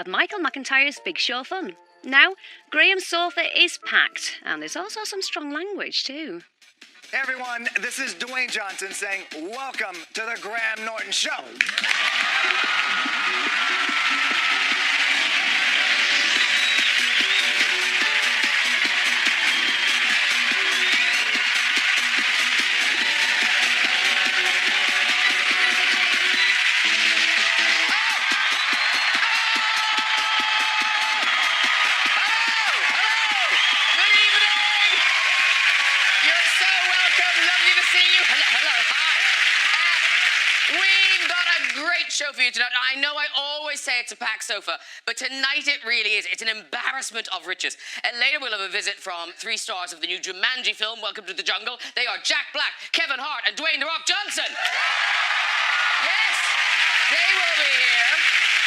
of Michael McIntyre's Big Show Fun. Now, Graham's sofa is packed, and there's also some strong language too. Hey everyone, this is Dwayne Johnson saying, welcome to the Graham Norton Show. Show for you tonight. I know I always say it's a packed sofa, but tonight it really is. It's an embarrassment of riches. And later we'll have a visit from 3 stars of the new Jumanji film, Welcome to the Jungle. They are Jack Black, Kevin Hart, and Dwayne "The Rock" Johnson. Yes, they will be here.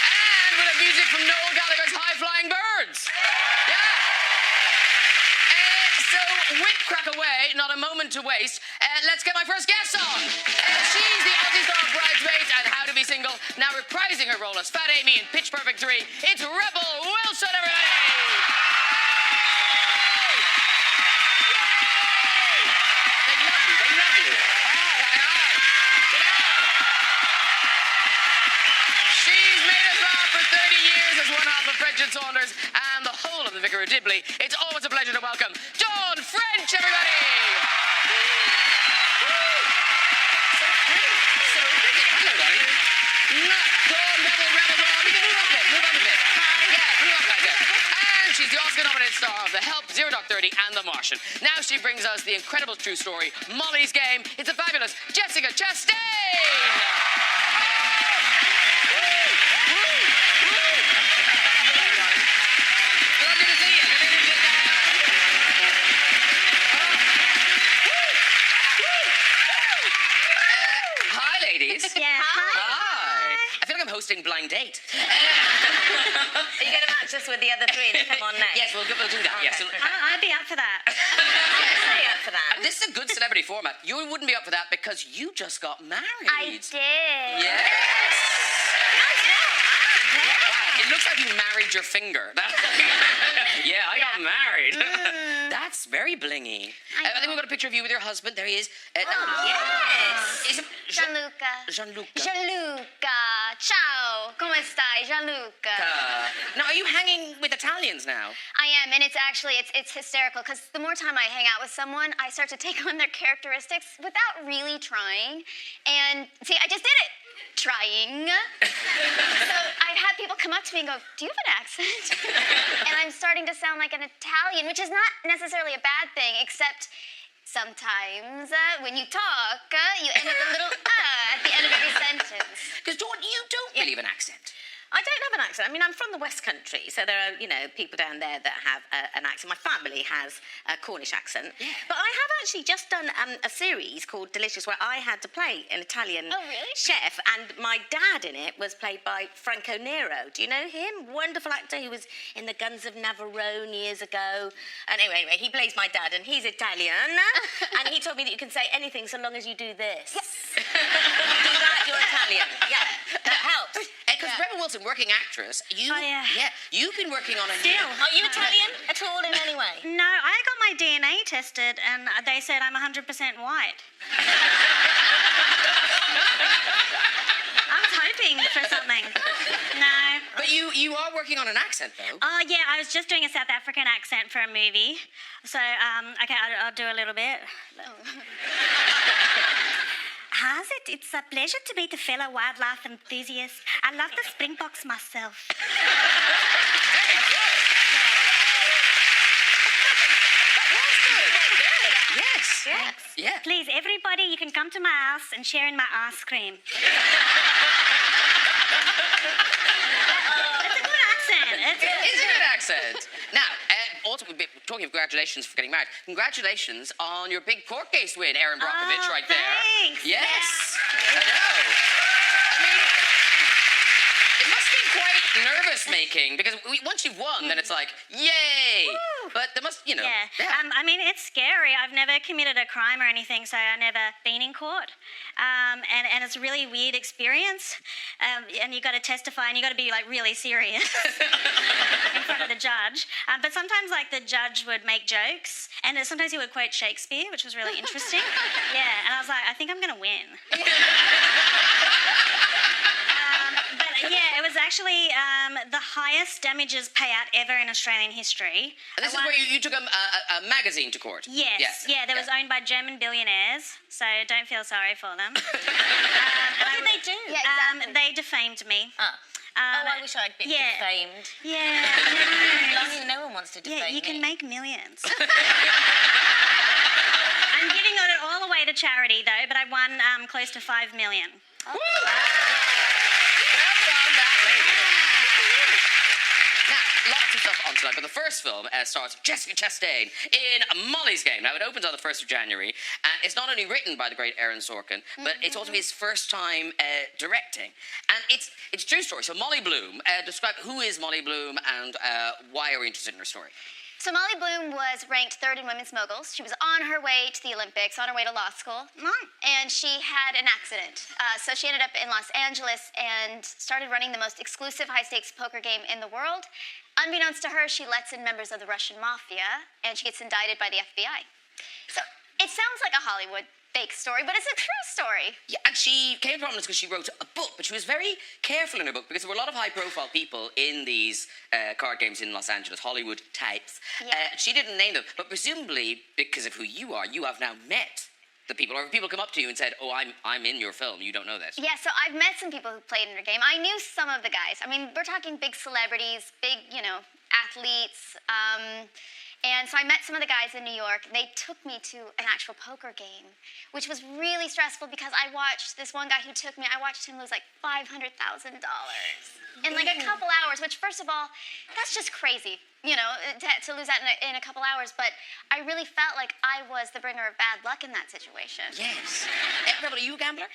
And we'll have music from Noel Gallagher's High Flying Birds. Yeah. So, whip crack away, not a moment to waste. Let's get my first guest on. She's the Aussie star of Bridesmaids and How to Be Single, now reprising her role as Fat Amy in Pitch Perfect 3. It's Rebel Wilson, everybody! They love you, they love you. Hi. Get out. She's made us laugh for 30 years as one half of French and Saunders and the whole of the Vicar of Dibley. It's always a pleasure to welcome Dawn French, everybody! She's the Oscar-nominated star of The Help, 0 Dark 30, and The Martian. Now she brings us the incredible true story, Molly's Game. It's the fabulous Jessica Chastain! Lovely to see you. Hi, ladies. Yeah. Hi. I feel like I'm hosting Blind Date. Are you going to match us with the other 3 that come on next? Yes, we'll do that. Okay. Yes. I'd be up for that. I'd be up for that. This is a good celebrity format. You wouldn't be up for that because you just got married. I did. Yes. It looks like you married your finger. Yeah, I got married. That's very blingy. I think we've got a picture of you with your husband. There he is. Yes. Is it Gianluca. Gianluca. Gianluca. Ciao. Come stai, Gianluca? Now, are you hanging with Italians now? I am, and it's actually, it's hysterical, because the more time I hang out with someone, I start to take on their characteristics without really trying. And, see, I just did it. Trying. So I've had people come up to me and go, do you have an accent? And I'm starting to sound like an Italian, which is not necessarily a bad thing, except sometimes when you talk, you end with a little at the end of every sentence. Because, Dawn, you don't really have an accent. I don't have an accent. I mean, I'm from the West Country, so there are, people down there that have an accent. My family has a Cornish accent. Yeah. But I have actually just done a series called Delicious where I had to play an Italian chef, and my dad in it was played by Franco Nero. Do you know him? Wonderful actor who was in the Guns of Navarone years ago. And anyway, he plays my dad, and he's Italian. And he told me that you can say anything so long as you do this. Yes. Do that, you're Italian. Yeah, that helps. Because Rebel Wilson, working actress, you've been working on a Still. Are you Italian at all in any way? No, I got my DNA tested and they said I'm 100% white. I was hoping for something. No. But you are working on an accent, though. Oh, yeah, I was just doing a South African accent for a movie. So, okay, I'll do a little bit. How's it? It's a pleasure to meet a fellow wildlife enthusiast. I love the springboks myself. Very good. That was good. Yes. Yes. Yeah. Please, everybody, you can come to my house and share in my ice cream. It's a good accent. It is a good accent. Now, also, talking of congratulations for getting married, congratulations on your big court case win, Erin Brockovich, right there. Thanks. Yes. Yeah. I know. I mean, it must be quite nervous dressmaking? Because once you've won, then it's like, yay! Woo. But there must, you know. Yeah. I mean, it's scary. I've never committed a crime or anything, so I've never been in court. And it's a really weird experience. And you've got to testify, and you've got to be, like, really serious in front of the judge. But sometimes, like, the judge would make jokes, and sometimes he would quote Shakespeare, which was really interesting. Yeah, and I was like, I think I'm going to win. But yeah, it was actually the highest damages payout ever in Australian history. And this is where you took a magazine to court. Yes, yeah, that was owned by German billionaires, so don't feel sorry for them. What did they do? Yeah, exactly. They defamed me. I wish I'd been defamed. Yeah, No one wants to defame me. yeah, you can make millions. I'm giving it all away to charity, though, but I won close to $5 million. Woo! Well done, that lady. Now, lots of stuff on tonight, but the first film stars Jessica Chastain in Molly's Game. Now, it opens on the 1st of January, and it's not only written by the great Aaron Sorkin, but it's also his first time directing. And it's a true story. So, Molly Bloom, describe who is Molly Bloom and why are we interested in her story? So Molly Bloom was ranked 3rd in women's moguls. She was on her way to the Olympics, on her way to law school, and she had an accident. So she ended up in Los Angeles and started running the most exclusive high-stakes poker game in the world. Unbeknownst to her, she lets in members of the Russian mafia, and she gets indicted by the FBI. So it sounds like a Hollywood fake story, but it's a true story. Yeah, and she came to prominence because she wrote a book, but she was very careful in her book because there were a lot of high-profile people in these card games in Los Angeles, Hollywood types. Yeah. She didn't name them, but presumably because of who you are, you have now met the people, or have people come up to you and said, "Oh, I'm in your film. You don't know this." Yeah, so I've met some people who played in her game. I knew some of the guys. I mean, we're talking big celebrities, big, athletes. And so I met some of the guys in New York. They took me to an actual poker game, which was really stressful because I watched this one guy who took me, I watched him lose like $500,000 in like a couple hours, which first of all, that's just crazy, to lose that in a couple hours. But I really felt like I was the bringer of bad luck in that situation. Yes. Rebel, are you a gambler?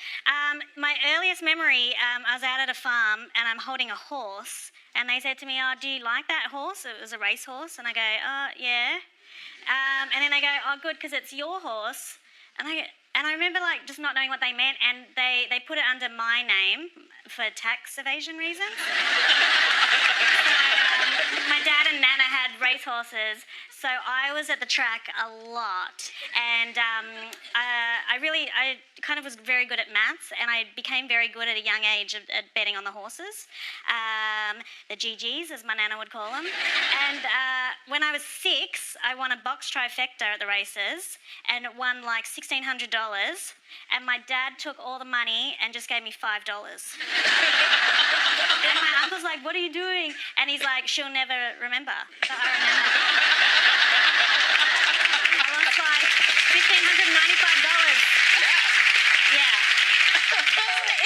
My earliest memory, I was out at a farm and I'm holding a horse, and they said to me, "Oh, do you like that horse?" It was a racehorse, and I go, "Oh, yeah." And then they go, "Oh, good, because it's your horse." And I remember like just not knowing what they meant, and they put it under my name for tax evasion reasons. My dad and Nana had racehorses, so I was at the track a lot, and I kind of was very good at maths, and I became very good at a young age at betting on the horses, the GGs, as my Nana would call them. And when I was 6, I won a box trifecta at the races, and won like $1,600, and my dad took all the money and just gave me $5. And my uncle's like, "What are you doing?" And he's like, "She'll never remember." But I remember. I lost like $1,595. Yeah.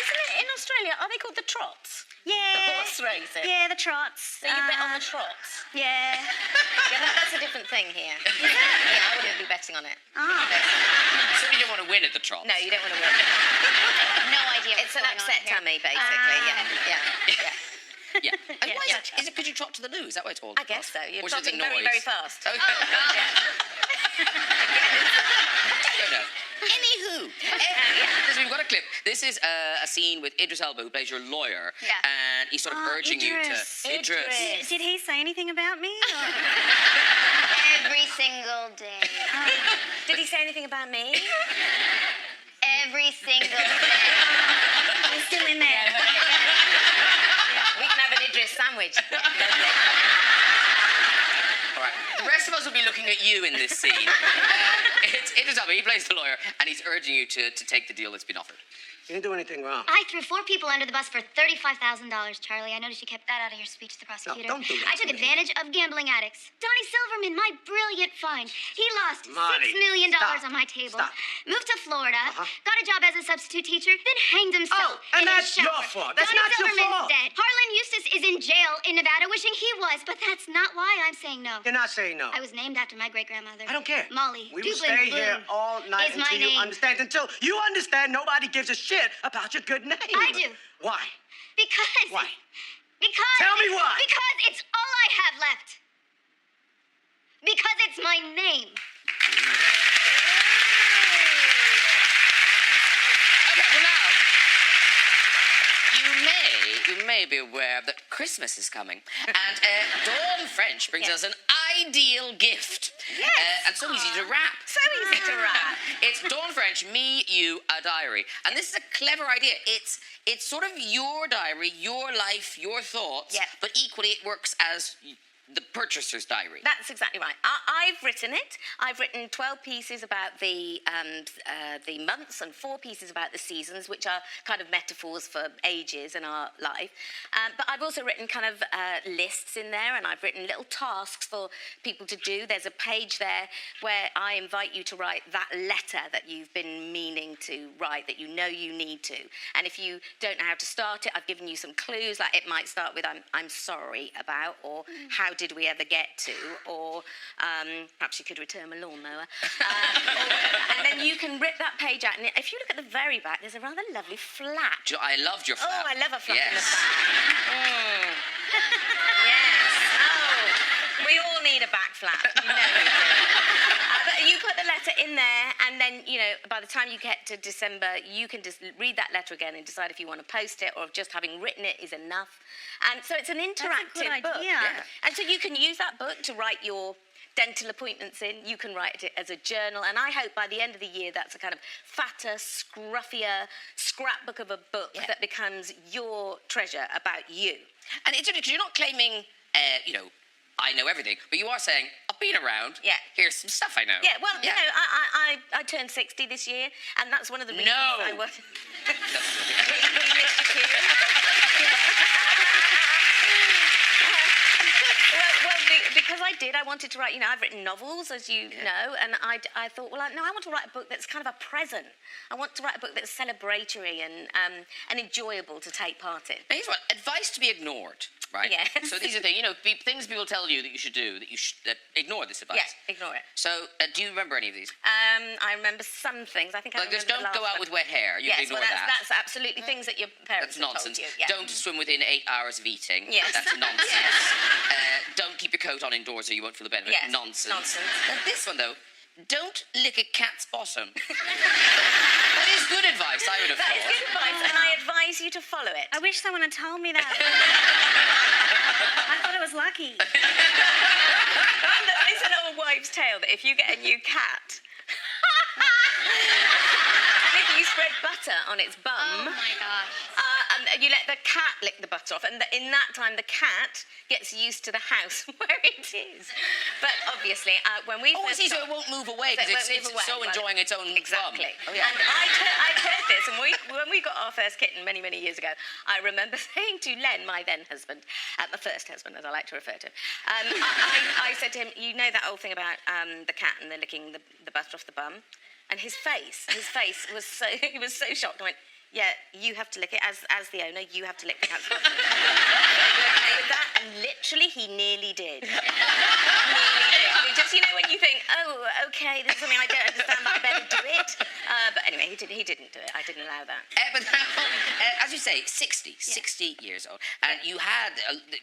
Isn't it in Australia? Are they called the trots? Yeah. The horse racing. Yeah, the trots. So you bet on the trots. Yeah. That's a different thing here. Yeah, I wouldn't be betting on it. Oh. You certainly don't want to win at the trot. No, you don't want to win. No idea. It's an upset tummy, basically. Yeah. Yeah. And why is it because you trot to the loo? Is that why it's called? I guess so. You're Or is it the trotting very, noise? very fast. Okay. I don't know. Anywho, so we've got a clip. This is a scene with Idris Elba, who plays your lawyer, Yeah. and he's sort of urging Idris. you to... Idris. Did he say anything about me? Every single day. Did he say anything about me? Every single day. He's still in there. We can have an Idris sandwich. Lovely. All right. The rest of us will be looking at you in this scene. It's Idris Elba, he plays the lawyer, and he's urging you to take the deal that's been offered. You didn't do anything wrong. I threw 4 people under the bus for $35,000, Charlie. I noticed you kept that out of your speech to the prosecutor. don't do that I took to me. advantage of gambling addicts. Donnie Silverman, my brilliant find. He lost Marty, $6 million stop. on my table. Stop. Moved to Florida, Uh-huh. got a job as a substitute teacher, then hanged himself. Oh, and in his that's your shower. fault. That's Donnie not your Silverman's fault. dead. Harlan Eustace is in jail in Nevada, wishing he was, but that's not why I'm saying no. You're not saying no. I was named after my great-grandmother. I don't care. Molly. We will Dublin stay here Bloom all night is my until you name. understand. Until you understand nobody gives a shit about your good name. I do. Why? Because... Why? Because... Tell me why. Because it's all I have left. Because it's my name. Okay, well now, you may be aware that Christmas is coming, and Dawn French brings us an ideal gift. Yes. And so easy to wrap. So easy to wrap. It's Dawn French, me, you, a diary. And this is a clever idea. It's sort of your diary, your life, your thoughts, Yeah. but equally it works as the purchaser's diary. That's exactly right. I've written it. I've written 12 pieces about the months and 4 pieces about the seasons, which are kind of metaphors for ages in our life. But I've also written kind of lists in there, and I've written little tasks for people to do. There's a page there where I invite you to write that letter that you've been meaning to write, that you know you need to. And if you don't know how to start it, I've given you some clues. Like it might start with I'm sorry about, or how did we ever get to, or perhaps you could return my lawnmower. And then you can rip that page out, and if you look at the very back, there's a rather lovely flap. I loved your flap. Oh, I love a flap in the Yes. back. Yes. Oh, we all need a back flap. You know we do. But you put the letter in there, and then, you know, by the time you get to December, you can just read that letter again and decide if you want to post it or if just having written it is enough. And so it's an interactive good book. idea. Yeah. And so you can use that book to write your dental appointments in. You can write it as a journal. And I hope by the end of the year, that's a kind of fatter, scruffier scrapbook of a book that becomes your treasure about you. And it's because you're not claiming, you know, I know everything, but you are saying, I've been around. Yeah. Here's some stuff I know. Yeah, well, you know, I turned 60 this year, and that's one of the reasons I work. Because I did, I wanted to write, you know, I've written novels, as you know, and I thought, well, no, I want to write a book that's kind of a present. I want to write a book that's celebratory and enjoyable to take part in. Now, here's what, advice to be ignored, right? Yes. So these are things, you know, things people tell you that you should do, that you should ignore this advice. Yeah, ignore it. So, do you remember any of these? I remember some things. I think I Like, remember just don't the go last out one. with wet hair. You can Yes, ignore well, that. that's absolutely things that your parents That's have nonsense. told you. Yeah. Don't swim within 8 hours of eating. Yes. That's nonsense. Don't keep your coat on indoors or you won't feel the benefit. Yes, Nonsense. nonsense. Now, this one, though, don't lick a cat's bottom. That is good advice, I would have That thought. is good advice, and I advise you to follow it. I wish someone had told me that. I thought it was lucky. And it's an old wives' tale that if you get a new cat, and if you spread butter on its bum, Oh my gosh. and you let the cat lick the butter off, and in that time the cat gets used to the house where it is. But obviously, when we Oh, I first see, so got- it won't move away because So it it's won't move so away. enjoying its own Exactly. bum. Oh, yeah. And I'd heard this, and when we got our first kitten many, many years ago, I remember saying to Len, my then husband, my first husband, as I like to refer to him, I said to him, you know that old thing about the cat and the licking the butter off the bum? And his face was so, he was so shocked. I went, yeah, you have to lick it. As the owner, you have to lick the cat's butt. Are you okay with that? And literally, he nearly did. Nearly did. Just, you know, when you think, oh, okay, this is something I don't understand, but I better do it. But anyway, he didn't do it. I didn't allow that. But now, as you say, 60 years old, and you had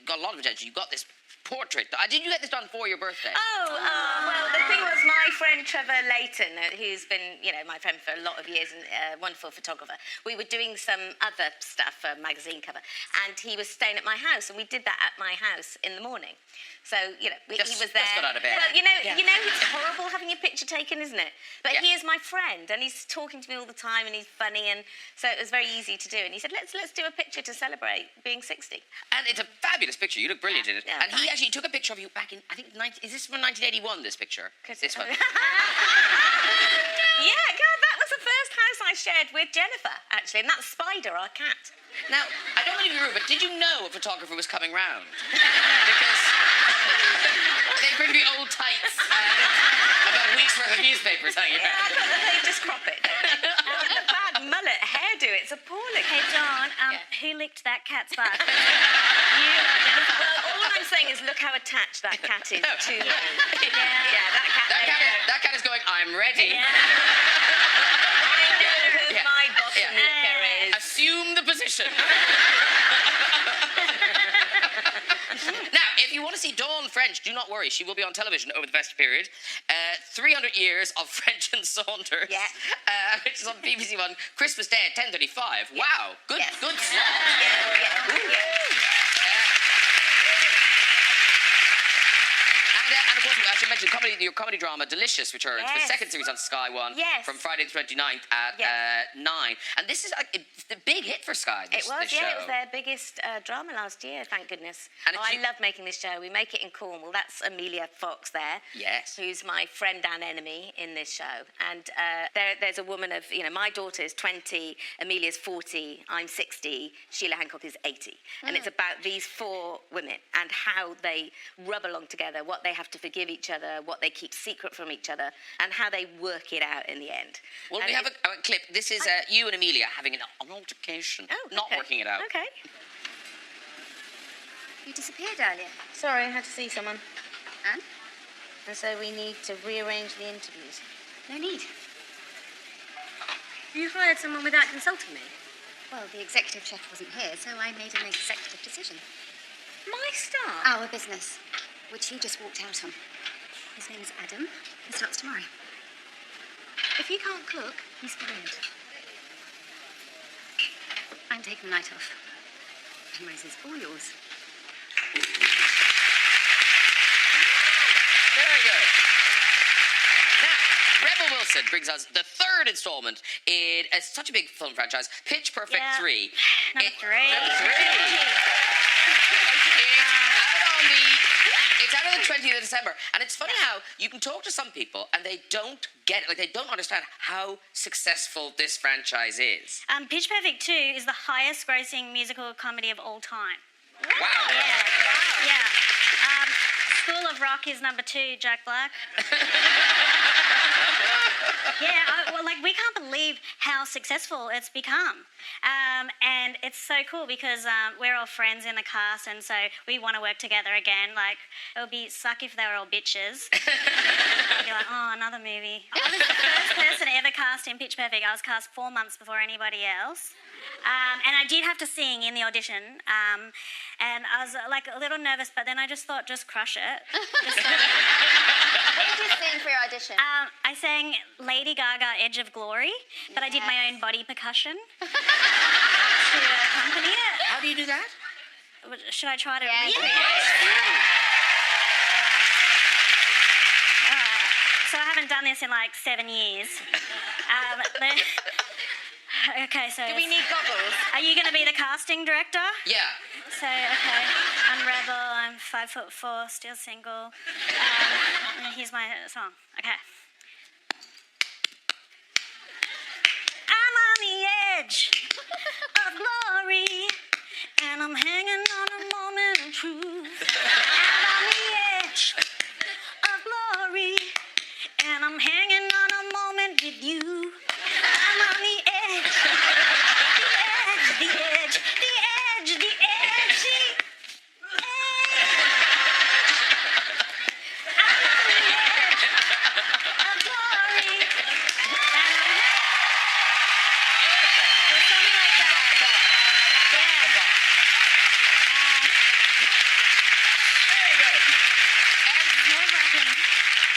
got a lot of attention. You got this portrait. Did you get this done for your birthday? Well, the thing was, my friend Trevor Layton, who's been, you know, my friend for a lot of years and a wonderful photographer, we were doing some other stuff for a magazine cover, and he was staying at my house, and we did that at my house in the morning. So, you know, he was there. Just got out of bed. Well, you know, it's horrible having your picture taken, isn't it? But he is my friend, and he's talking to me all the time, and he's funny, and so it was very easy to do. And he said, let's do a picture to celebrate being 60. And it's a fabulous picture. You look brilliant in it. Yeah, and he thanks. actually took a picture of you back in, I think, is this from 1981, this picture? This one. Yeah, God, that was the first house I shared with Jennifer, actually, and that's Spider, our cat. Now, I don't want to be rude, but did you know a photographer was coming round? Because they bring me old tights and about a week's worth of newspapers hanging Yeah, around. they just crop it, don't they? And the bad mullet hairdo, it's appalling. Hey, Dawn, who licked that cat's butt? You or Jennifer? Well, all I'm saying is look how attached that cat is to me. Yeah, that cat. That cat is going, I'm ready. I know who Yeah. my bottom Yeah. licker is. Assume the position. Now, if you want to see Dawn French, do not worry. She will be on television over the festive period. 300 Years of French and Saunders. Yeah. Which is on BBC One, Christmas Day at 10:35. Yeah. Wow, good Yes. slot. And of course, I should mention your comedy drama, Delicious, returns. The Yes. second series on Sky One Yes. from Friday the 29th at Yes. 9. And this is the big hit for Sky, this It was, show. yeah. It was their biggest drama last year, thank goodness. And I love making this show. We make it in Cornwall. That's Amelia Fox there. Yes. Who's my friend and enemy in this show. And there's a woman of, my daughter is 20, Amelia's 40, I'm 60, Sheila Hancock is 80. And it's about these four women and how they rub along together, what they have to forgive each other, what they keep secret from each other, and how they work it out in the end. Well, And we have a clip. This is you and Amelia having an altercation, not okay. working it out. Okay. You disappeared earlier. Sorry, I had to see someone. And? And so we need to rearrange the interviews. No need. You hired someone without consulting me? Well, the executive chef wasn't here, so I made an executive decision. My staff? Our business, which he just walked out on. His name's Adam. He starts tomorrow. If he can't cook, he's fired. I'm taking the night off. And Rose's all yours. Very good. Now, Rebel Wilson brings us the third installment in such a big film franchise, Pitch Perfect Yeah. 3. Number three. Number 3. It's out on the 20th of December. And it's funny how you can talk to some people and they don't get it. Like, they don't understand how successful this franchise is. Pitch Perfect 2 is the highest grossing musical comedy of all time. Wow. Yeah. School of Rock is number 2, Jack Black. We can't believe how successful it's become. And it's so cool because we're all friends in the cast, and so we want to work together again. Like, it would be suck if they were all bitches. I'd be like, oh, another movie. I was the first person ever cast in Pitch Perfect. I was cast 4 months before anybody else. And I did have to sing in the audition. And I was like a little nervous, but then I just thought, just crush it. What did you sing for your audition? I sang Lady Gaga, Edge of Glory, but I did my own body percussion to accompany it. How do you do that? Should I try to Yes. recreate? So I haven't done this in like 7 years. Okay, so... Do we need goggles? Are you going to be the casting director? Yeah. So, okay, I'm Rebel, I'm 5'4", still single. And here's my song. Okay. I'm on the edge of glory, and I'm hanging on a moment of truth. I'm on the edge of glory, and I'm hanging on a moment with you. I'm on the edge, the edge, the edge, the edge, the edge. I'm on the edge of glory. Or something like that. Very good. Nerve-wracking.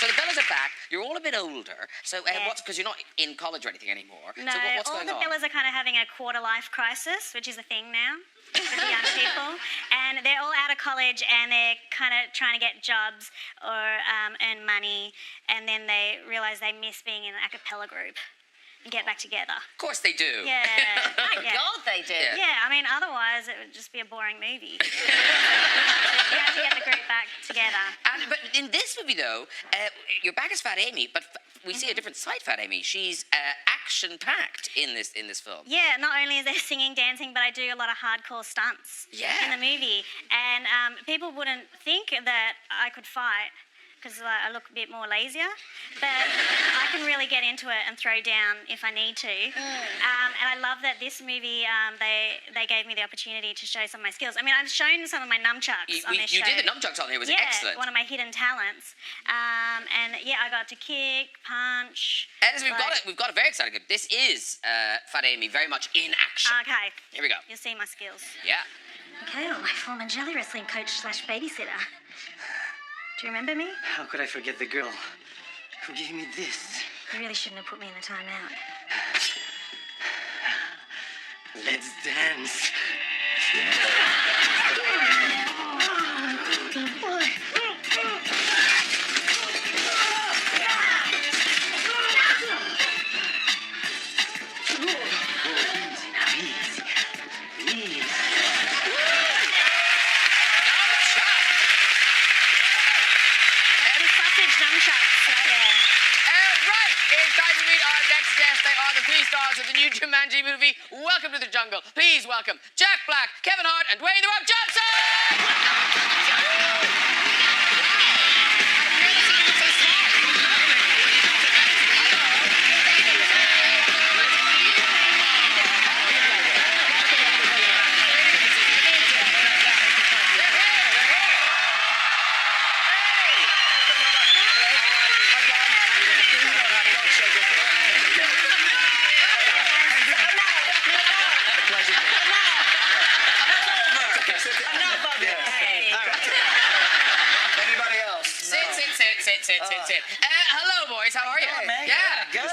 So the Bellas are back. You're all a bit older. So Yeah. because you're not in college or anything anymore. No, So what's all going the on? Bellas are kind of having a quarter-life crisis, which is a thing now for the young people. And they're all out of college and they're kind of trying to get jobs or earn money. And then they realise they miss being in an a cappella group and get back together. Of course they do. Yeah. Thank yeah. God they do. Yeah. Yeah, I mean, otherwise it would just be a boring movie. You have to get the group back together. But in this movie, though, you're back as Fat Amy, but we see a different side Fat Amy. She's action-packed in this film. Yeah, not only is there singing, dancing, but I do a lot of hardcore stunts in the movie. And people wouldn't think that I could fight because I look a bit more lazier, but I can really get into it and throw down if I need to. And I love that this movie, they gave me the opportunity to show some of my skills. I mean, I've shown some of my nunchucks on this show. You did the nunchucks on here. It was excellent. One of my hidden talents. And yeah, I got to kick, punch. And as we've got a very exciting clip. This is Fat Amy very much in action. Okay. Here we go. You'll see my skills. Yeah. Mikhail, my former jelly wrestling coach / babysitter. Do you remember me? How could I forget the girl who gave me this? You really shouldn't have put me in the timeout. Let's dance. Stars of the new Jumanji movie, Welcome to the Jungle. Please welcome Jack Black, Kevin Hart, and Dwayne "The Rock" Johnson! Sit. Hello, boys. How are you? Hello, man. Yeah. Good.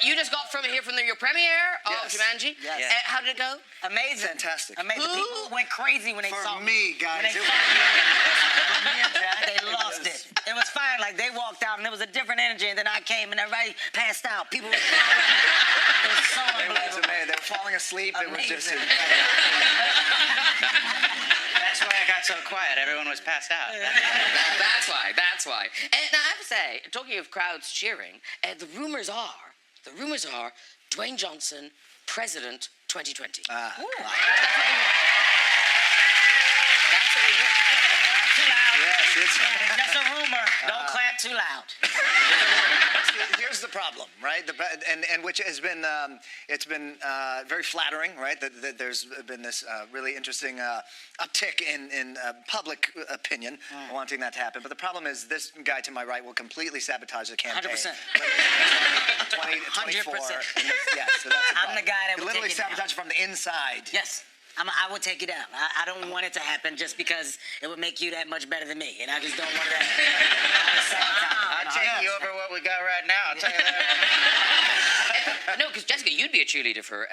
You just got from your premiere of Yes. Jumanji. Yes. How did it go? Amazing. Fantastic. Amazing. Who? People went crazy when they For saw me, guys, When they, it saw was- me and Jack, they lost it. It was fine. Like, they walked out, and there was a different energy, and then I came, and everybody passed out. People were it was so It was unbelievable. amazing. They were falling asleep. It was just. Amazing. That's why I got so quiet. Everyone was passed out. That's why. Now I have to say, talking of crowds cheering, the rumors are Dwayne Johnson, President 2020. That's what we heard. Too loud. Yes, it's. It's just a rumor. Don't clap too loud. Here's the problem, right? And which has been it's been very flattering, right? That there's been this really interesting uptick in public opinion wanting that to happen. But the problem is this guy to my right will completely sabotage the campaign. 100%. 2024. 100%. Yes, so that's I'm the guy that He would literally take it down. sabotage from the inside. Yes. I would take it down. I don't want it to happen just because it would make you that much better than me. And I just don't want it to happen. I'll take you over what we got right now. I'll tell you that. No, because Jessica, you'd be a cheerleader for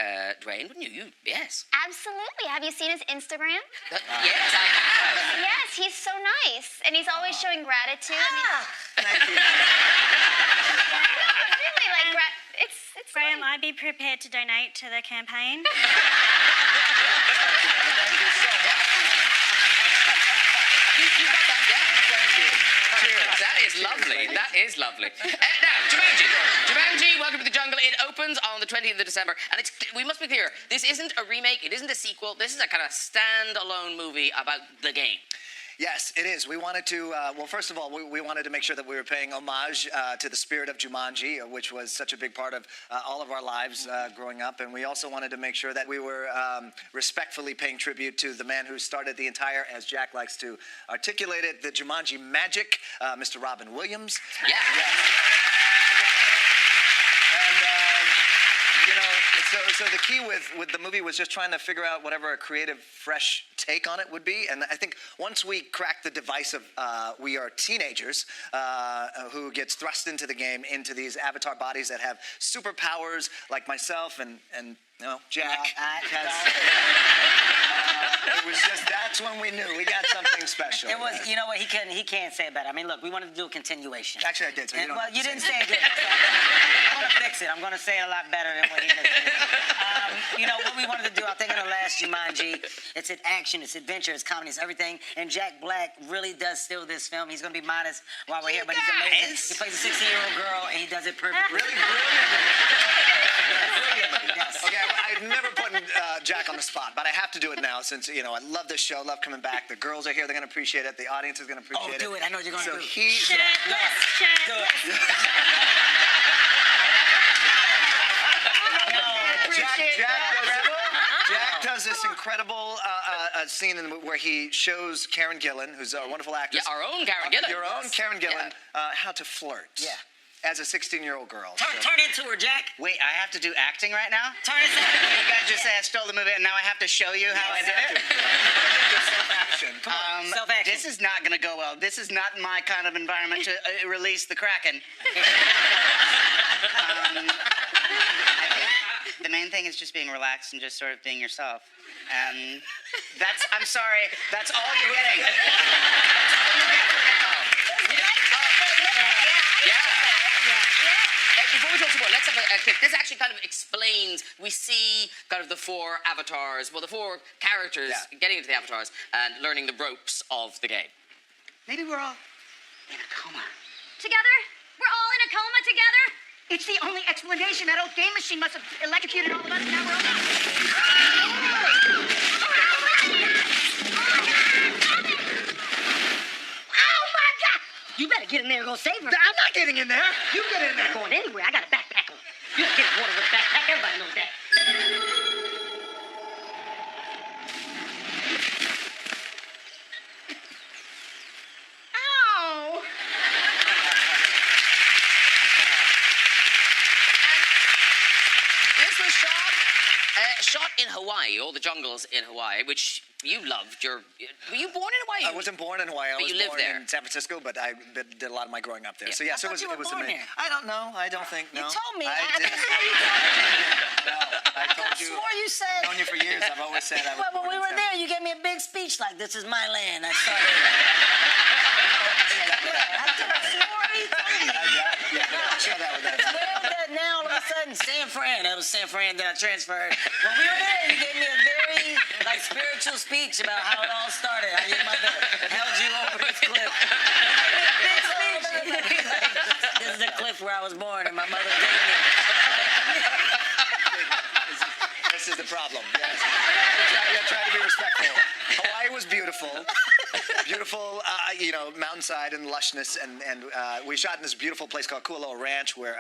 Dwayne, wouldn't you? Yes. Absolutely. Have you seen his Instagram? Yes, I have. Yes, he's so nice. And he's always showing gratitude. Thank you. Really, like, it's Graham, nice. I'd be prepared to donate to the campaign. That is lovely. That is lovely. Now, Jumanji, Welcome to the Jungle. It opens on the 20th of December, and we must be clear. This isn't a remake. It isn't a sequel. This is a kind of standalone movie about the game. Yes, it is. We wanted to, well, first of all, we wanted to make sure that we were paying homage to the spirit of Jumanji, which was such a big part of all of our lives growing up. And we also wanted to make sure that we were respectfully paying tribute to the man who started the entire, as Jack likes to articulate it, the Jumanji magic, Mr. Robin Williams. Yeah. So the key with the movie was just trying to figure out whatever a creative, fresh take on it would be. And I think once we cracked the device of we are teenagers who gets thrust into the game, into these avatar bodies that have superpowers like myself and you know, Jack. It was just, that's when we knew we got something special. It was, you know what, he can't say it better. I mean, look, we wanted to do a continuation. Actually, I did. So you don't Well, have to you say didn't it. say it good. I'm gonna fix it. I'm gonna say it a lot better than what he did. You know what we wanted to do? I think in the last Jumanji, it's an action, it's adventure, it's comedy, it's everything. And Jack Black really does steal this film. He's gonna be modest while we're here, but he's amazing. He plays a 16-year-old girl, and he does it perfectly. Really brilliant. Yes. Okay, I've never put Jack on the spot, but I have to do it now since, you know, I love this show, love coming back. The girls are here, they're going to appreciate it. The audience is going to appreciate it. Do it. I know you're gonna So do it. he... Jack does this incredible scene where he shows Karen Gillan, who's a wonderful actress. Yeah, our own Karen Gillan. Your own Karen Gillan, how to flirt. Yeah. as a 16-year-old girl. Turn into her, Jack. Wait, I have to do acting right now? Turn into her. You guys just said I stole the movie, and now I have to show you how I did it? Self-action. Come on, self-action. This is not going to go well. This is not my kind of environment to release the Kraken. I think the main thing is just being relaxed and just sort of being yourself. And I'm sorry, that's all you're getting. Before we talk some more, let's have a clip. This actually kind of explains, we see kind of the four avatars, well, the four characters getting into the avatars and learning the ropes of the game. Maybe we're all in a coma. Together? We're all in a coma together? It's the only explanation. That old game machine must have electrocuted all of us, and now we're all Oh my God! You better get in there and go save her. I'm not getting in there. You get in there. I'm going anywhere. I got a backpack on. You gotta get water with a backpack. Everybody knows that. Ow! This was shot in Hawaii, all the jungles in Hawaii, which you loved. Were you born in Hawaii? I wasn't born in Hawaii. I But was you lived born there. in San Francisco, but I did a lot of my growing up there. Yeah. So yes, I thought you were born amazing. there. I don't know. I don't think. No. You told me. I I did. think you told me. No, I told you. Swore you said. I've known you for years. I've always said I was. Well, when we born in were San- there, you gave me a big speech like, "This is my land." I started. Share that with us. Now all of a sudden, San Fran. That was San Fran. Then I transferred. When we were there, you gave me a very spiritual speech about how it all started. How your mother held you over this cliff. Big speech. This is the cliff where I was born, and my mother gave me. This is the problem. Yes. You try to be respectful. Hawaii was beautiful. Beautiful, mountainside and lushness, and we shot in this beautiful place called Kualoa Ranch, where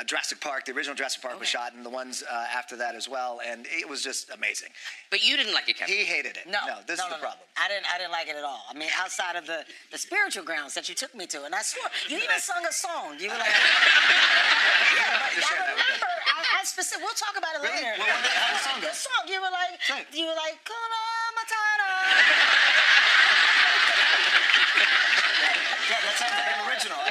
Jurassic Park, the original Jurassic Park, was shot, and the ones after that as well, and it was just amazing. But you didn't like it, Kevin. He hated it. No, This is the problem. I didn't like it at all. I mean, outside of the spiritual grounds that you took me to, and I swore you even sung a song. You were like, Have to share I that with remember. I specific. We'll talk about it Really? later. Well, how the song The goes? song. You were like, Sing. Kuna Matata. Yeah, that sounds like an original.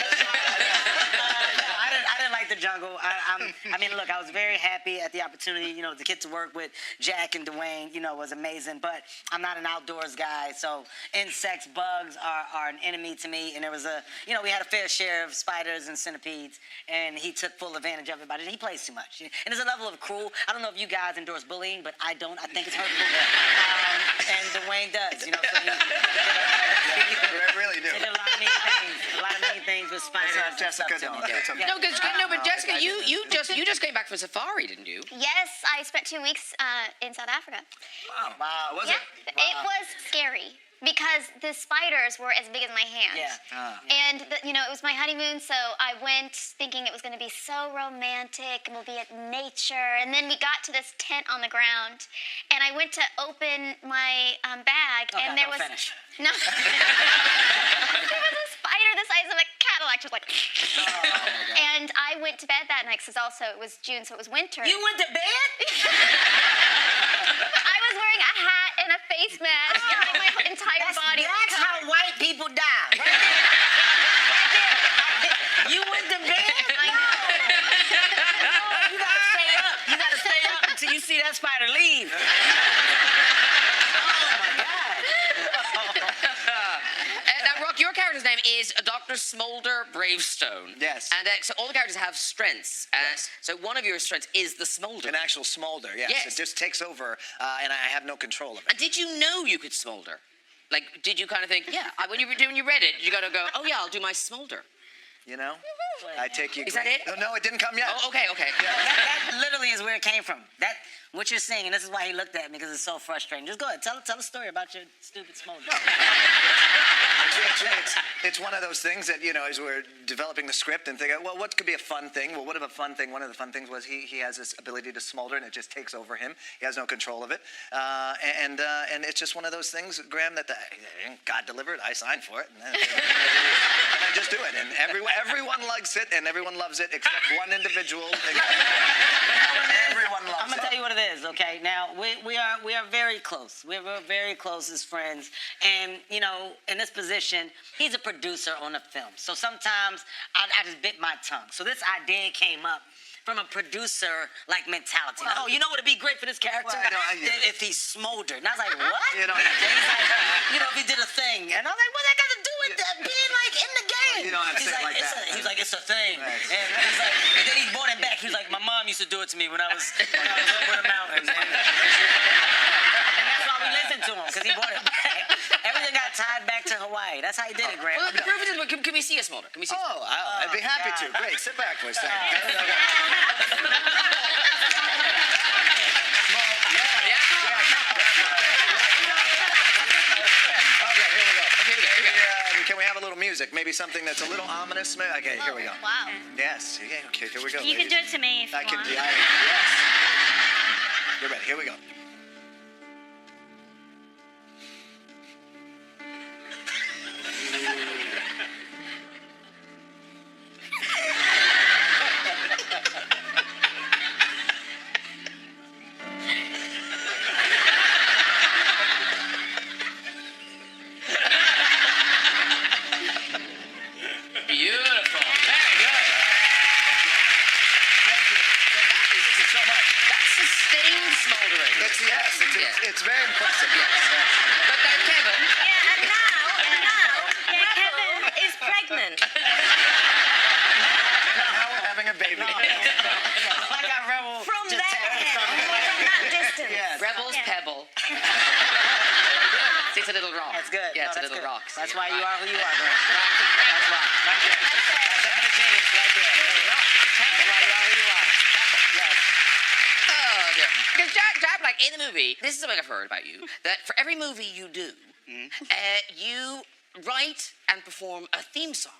I didn't like the jungle. I mean, look, I was very happy at the opportunity, to get to work with Jack and Dwayne, was amazing. But I'm not an outdoors guy, so insects, bugs are an enemy to me. And there was we had a fair share of spiders and centipedes, and he took full advantage of it. But he plays too much. And there's a level of cruel. I don't know if you guys endorse bullying, but I don't. I think it's hurtful. And Dwayne does, So I really do. they did a lot of mean things with spiders. That's not Jessica, and stuff to no. me. It's okay. But Jessica, you just came back from safari, didn't you? Yes, I spent 2 weeks in South Africa. Wow. Was Yeah, it? it was scary because the spiders were as big as my hand. Yeah. And it was my honeymoon, so I went thinking it was going to be so romantic and we'll be at nature. And then we got to this tent on the ground, and I went to open my bag, and there was finish. no. There was a spider the size of a Cadillac, just like. And I went to bed that night because also it was June, so it was winter. You went to bed? I was wearing a hat and a face mask, and like my entire body. was That's how covered. white people die. Right there. Right there. You went to bed? I know. You gotta stay up. You gotta stay up until you see that spider leave. Oh my God. Now, Rock, your character's name is Dr. Smolder Bravestone. Yes. And so all the characters have strengths. Yes. So one of your strengths is the smolder. An actual smolder, yes. Yes. It just takes over, and I have no control of it. And did you know you could smolder? Like, did you kind of think, when you read it, you got to go, oh yeah, I'll do my smolder. I take you. Is that it? No, it didn't come yet. Oh, okay. That literally is where it came from. What you're saying, and this is why he looked at me, because it's so frustrating. Just go ahead, tell a story about your stupid smolder. It's one of those things that, as we're developing the script and thinking, well, what could be a fun thing? Well, what if a fun thing? One of the fun things was he has this ability to smolder, and it just takes over him. He has no control of it. And it's just one of those things, Graham, that God delivered. I signed for it. And just do it, and everyone likes it, and everyone loves it except one individual. Everyone loves it. I'm gonna tell you what it is, okay? Now we are very close. We're very close as friends, and you know, in this position, he's a producer on a film. So sometimes I just bit my tongue. So this idea came up from a producer mentality. Well, oh, you know what would be great for this character? Well, if he smoldered. And I was like, what? You know, He's like, if he did a thing. And I was like, what that got to do with that being in the game? You don't have to say it like that. He's like, it's a thing. Right. And he's like, and then he brought it back. He was like, my mom used to do it to me when I was over the mountains. And that's why we listened to him, because he brought it back. Everything got tied back to Hawaii. That's how he did it, Grant. Well, the proof is, can we see a smolder? Can we see? Oh, I'd be happy to. Great, sit back for a second. Can we have a little music? Maybe something that's a little ominous. Okay, here we go. Wow. Yes. Okay, here we go. You can do it to me if you I can want. do it. Yes. You're ready. Here we go. Beautiful. Very good. Thank you so much. That's sustained smoldering. It's very impressive. Yes. But now, Kevin. Yeah, and now, Kevin is pregnant. Now we're having a baby. I got Rebel From just that tagged from that distance. Yes. Rebel's Pebble. It's a little rock. That's good. Yeah, No, it's a that's little good. rock. That's why you are who you are, Grant. That's why. Right there. That's genius right there. That's why you are who you are. Yes. Oh dear. Because Jack, like in the movie, this is something I've heard about you. That for every movie you do, you write and perform a theme song.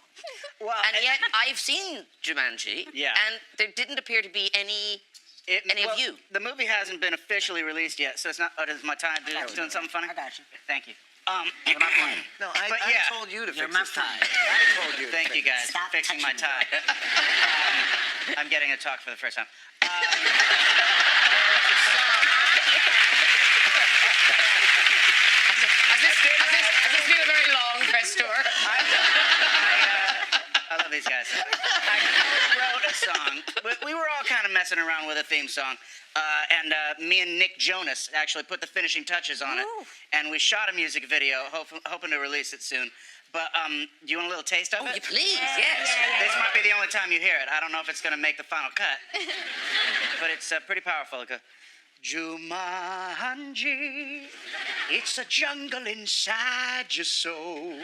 Well, And yet I've seen Jumanji. Yeah. And there didn't appear to be any of you. The movie hasn't been officially released yet, so it's not. Oh, this is my time doing something funny. I got you. Thank you. You're my friend. No, But I yeah. told you to You're fix my this tie. friend. I told you. to Thank fix you guys Stop for fixing my touching tie. I'm getting a talk for the first time. Has this been a very long press tour? I love these guys. I wrote a song. We were all kind of messing around with a theme song. And me and Nick Jonas actually put the finishing touches on it. And we shot a music video, hoping to release it soon. But do you want a little taste of Oh, it? you please, yes. This might be the only time you hear it. I don't know if it's going to make the final cut. But it's pretty powerful. It goes, Jumanji, it's a jungle inside your soul.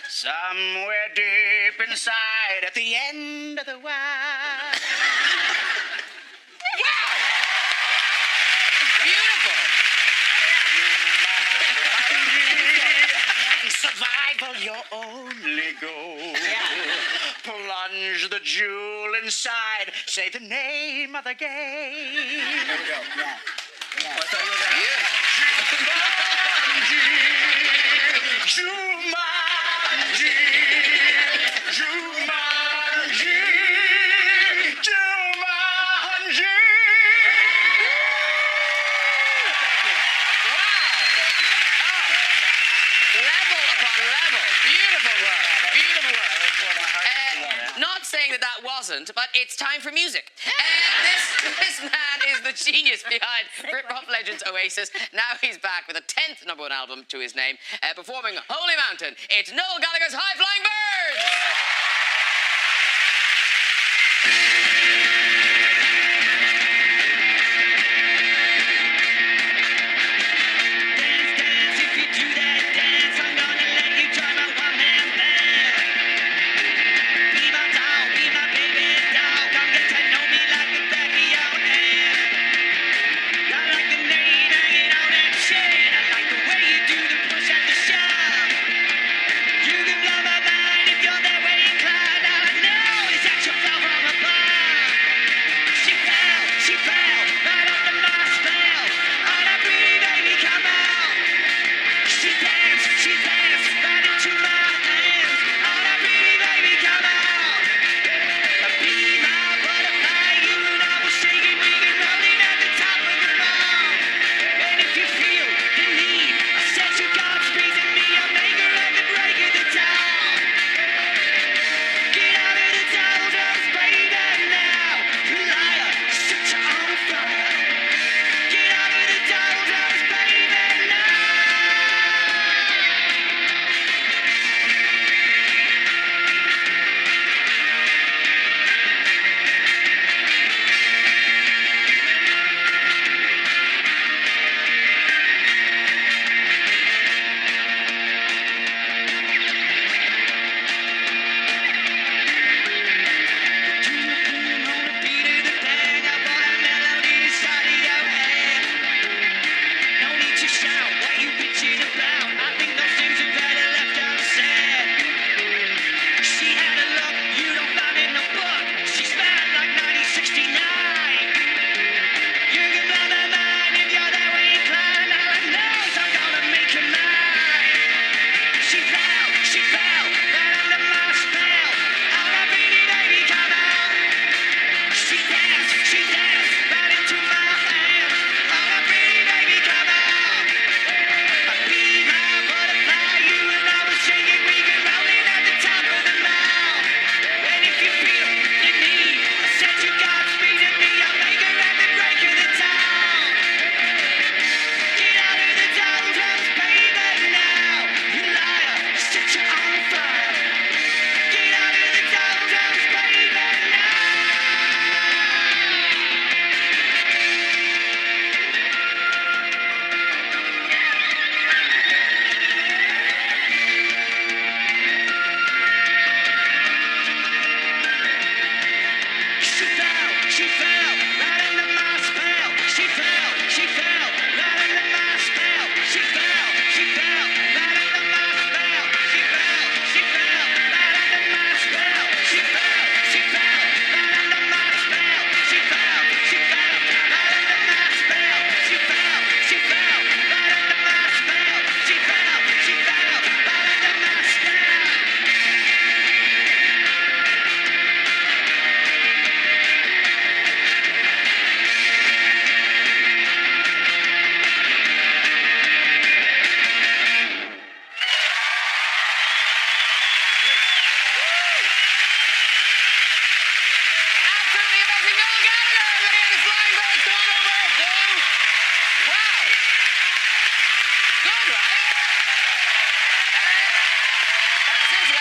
Somewhere deep inside at the end of the wild. Beautiful. In survival, your only goal. Plunge the jewel inside. Say the name of the game. There we go. Yeah. Jumanji, Jumanji, Jumanji. Level upon level. Beautiful work. Beautiful work. Not saying that wasn't, but it's time for music. This man is the genius behind Britpop legends Oasis. Now he's back with a 10th #1 album to his name, performing Holy Mountain. It's Noel Gallagher's High Flying Birds. You can blow my mind if you're that way inclined. All I know is that you fell from above.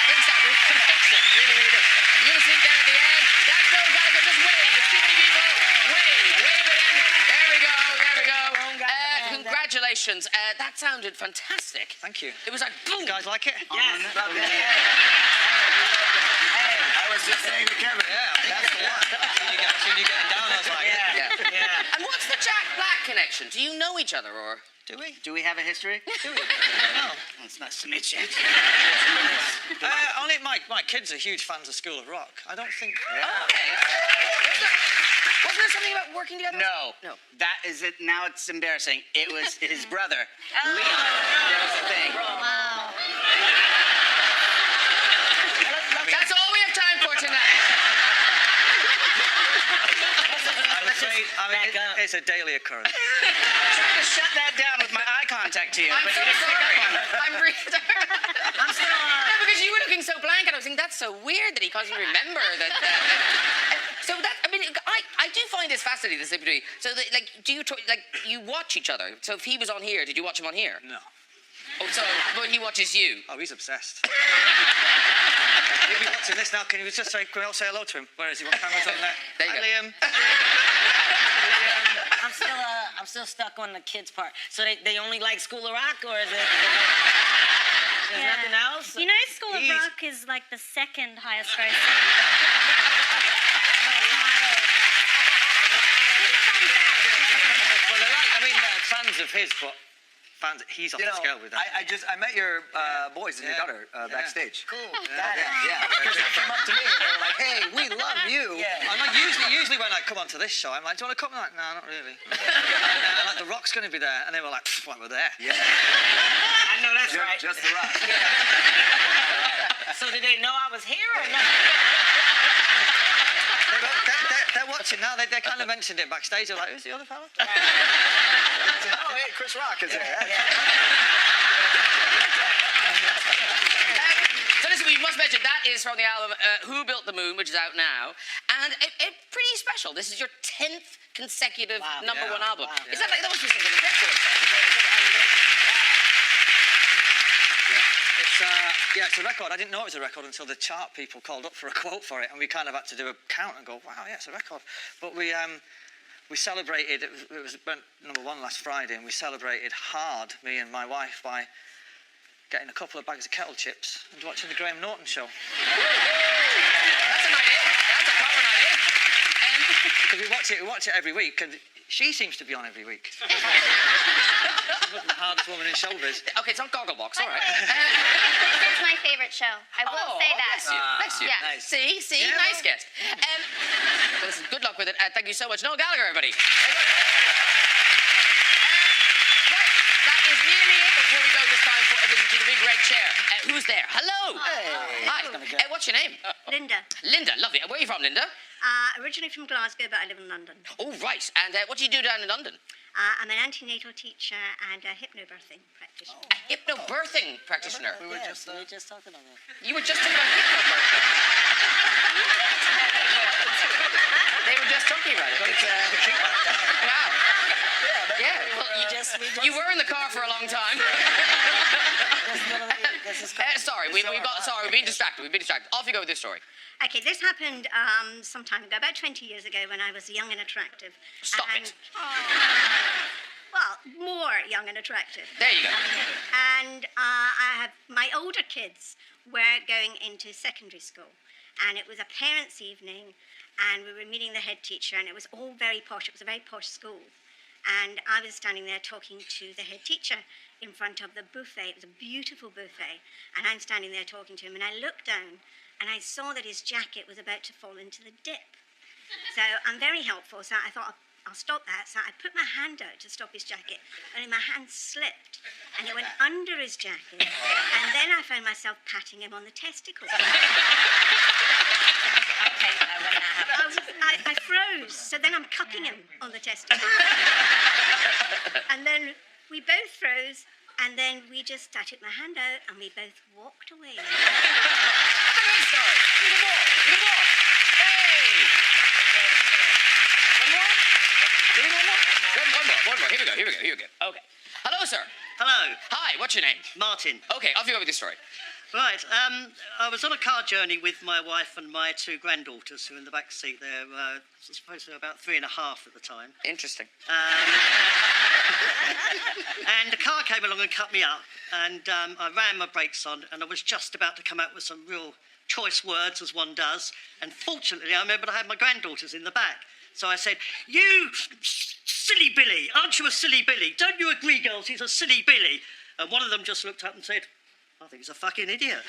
Big sound. Perfection. Really, really good. You can sneak down at the end. That's Noel Gallagher. Just wave. It's too many people. Wave. Wave it in. There we go. There we go. Congratulations. That sounded fantastic. Thank you. It was like boom. You guys like it? Yes. I was just saying to Kevin. Yeah, that's the one. When you getting down, I was like, Yeah. And what's the Jack Black connection? Do you know each other or? do we? Do we have a history? Do we? No. Well, it's nice to meet you. Only my kids are huge fans of School of Rock. I don't think. Okay. Wasn't there something about working together? No. No. That is it. Now it's embarrassing. It was his brother, Leon. That was the thing. Wow. That's all we have time for tonight. I'm afraid it's a daily occurrence. I tried to shut that down with my eye contact to you, I'm but so you didn't pick up on sorry. it. I'm really sorry. I'm still. No, because you were looking so blank, and I was thinking that's so weird that he can't even remember that. So that I mean, I do find this fascinating. This between. So that, like, do you you watch each other? So if he was on here, did you watch him on here? No. Oh, so but he watches you. Oh, he's obsessed. He'll be watching this now. Can we all say hello to him? Where is he? What camera's on there? There you Hi, go. Liam. I'm still stuck on the kids part. So they only like School of Rock, or is it? There's nothing else? You know, School of Rock is like the second highest grossing. Well, they're like, fans of his, but he's off the scale with that. I met your boys and your daughter backstage. Cool. Yeah. Because they came up to me and they were like, "Hey, we love you." Yeah. I'm like, usually when I come onto this show, I'm like, do you want to come? I'm like, no, not really. And like, The Rock's going to be there. And they were like, well, we're there. Yeah. I know that's right. Just the Rock. So did they know I was here or not? They're watching now. They kind of mentioned it backstage. They're like, who's the other fella? Oh, hey, Chris Rock is there. So listen, we must mention that is from the album Who Built the Moon, which is out now, and it pretty special. This is your 10th consecutive number one album. Wow. Is that like that must be something of a record? It's a record. I didn't know it was a record until the chart people called up for a quote for it, and we kind of had to do a count and go, wow, yeah, it's a record. But we celebrated. It went number one last Friday, and we celebrated hard, me and my wife, by getting a couple of bags of kettle chips and watching the Graham Norton show. That's a night in. That's a proper night in. Because we watch it every week, and she seems to be on every week. She's the hardest woman in showbiz. Okay, it's on Gogglebox, all right. It's my favorite show. I will say that. Bless you. Yeah. Nice. See, Yeah, nice guest. Well, listen, good luck with it. Thank you so much. Noel Gallagher, everybody. Right, that is nearly it. Before we go, this time for a visit to the big red chair. Who's there? Hello. Hi. What's your name? Linda. Linda, lovely. Where are you from, Linda? Originally from Glasgow, but I live in London. Oh, right. And what do you do down in London? I'm an antenatal teacher and a hypnobirthing practitioner. A hypnobirthing practitioner. We were just talking about that. You were just talking about hypnobirthing. They were just talking about it. Wow. Yeah. Well, you were in the car for a long time. Sorry, we've been distracted. Off you go with this story. Okay, this happened some time ago, about 20 years ago, when I was young and attractive. Stop it. Well, more young and attractive. There you go. And I have my older kids were going into secondary school, and it was a parents' evening, and we were meeting the head teacher, and it was all very posh. It was a very posh school, and I was standing there talking to the head teacher in front of the buffet. It was a beautiful buffet, and I'm standing there talking to him, and I looked down, and I saw that his jacket was about to fall into the dip. So I'm very helpful, so I thought, I'll stop that. So I put my hand out to stop his jacket, and my hand slipped, and it went under his jacket, and then I found myself patting him on the testicles. I froze, so then I'm cupping him on the testicles. And then we both froze, and then we just, I took my hand out, and we both walked away. Great story. Give me more. Hey. One more. Give me one more. One more. Here we go. Okay. Hello, sir. Hello, Hi. What's your name? Martin. Okay. Off you go with this story. Right, I was on a car journey with my wife and my 2 granddaughters who were in the back seat there. I suppose they were about 3 and a half at the time. Interesting. And the car came along and cut me up, and I ran my brakes on, and I was just about to come out with some real choice words, as one does. And fortunately, I remembered I had my granddaughters in the back. So I said, "You silly Billy, aren't you a silly Billy? Don't you agree, girls, he's a silly Billy?" And one of them just looked up and said, "I think he's a fucking idiot."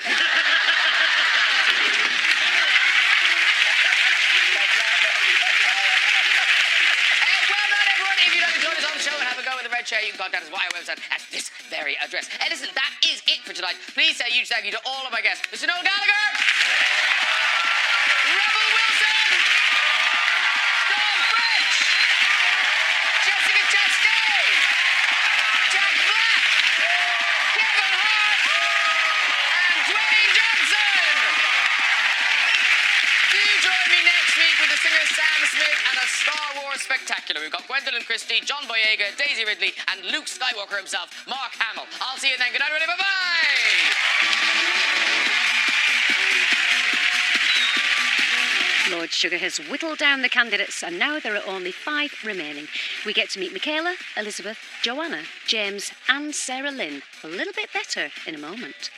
If you'd like to join us on the show and have a go with the red chair, you can contact us via our website at this very address. And listen, that is it for tonight. Please say a huge thank you to all of my guests. Mr. Noel Gallagher, Rebel Wilson, Dawn French, Jessica Chastain, Jack Black, Kevin Hart, and Dwayne Johnson. Do join me next week with the singer Sam Smith and a Star Wars spectacular. We've got Gwendolyn Christie, John Boyega, Daisy Ridley, and Luke Skywalker himself, Mark Hamill. I'll see you then. Good night, everybody. Bye-bye. Lord Sugar has whittled down the candidates, and now there are only 5 remaining. We get to meet Michaela, Elizabeth, Joanna, James, and Sarah Lynn a little bit better in a moment.